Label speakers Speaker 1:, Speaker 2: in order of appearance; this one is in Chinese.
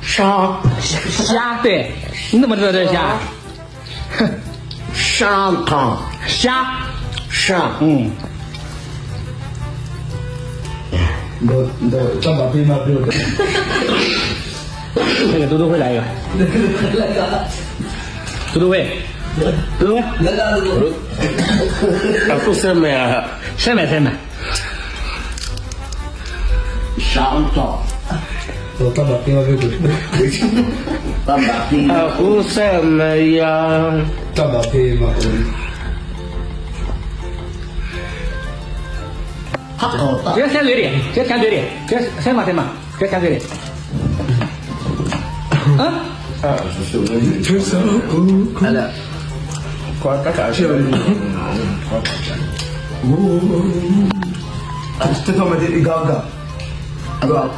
Speaker 1: 虾，对，你怎么知道这是虾？
Speaker 2: 砂糖，
Speaker 1: 虾，
Speaker 2: 砂，
Speaker 3: 干嘛非要给我？
Speaker 1: 那个嘟嘟会来一个，嘟嘟会，嘟嘟会，aku
Speaker 2: sama
Speaker 1: 三百，
Speaker 2: 砂糖，
Speaker 3: 我干嘛非要给我？
Speaker 2: aku sama yang
Speaker 3: 干嘛非要？
Speaker 1: 直接舔嘴里，直接舔嘴里，直接先嘛，直接舔嘴里。啊？ada
Speaker 2: kau tak ada
Speaker 3: 这他妈的一个个，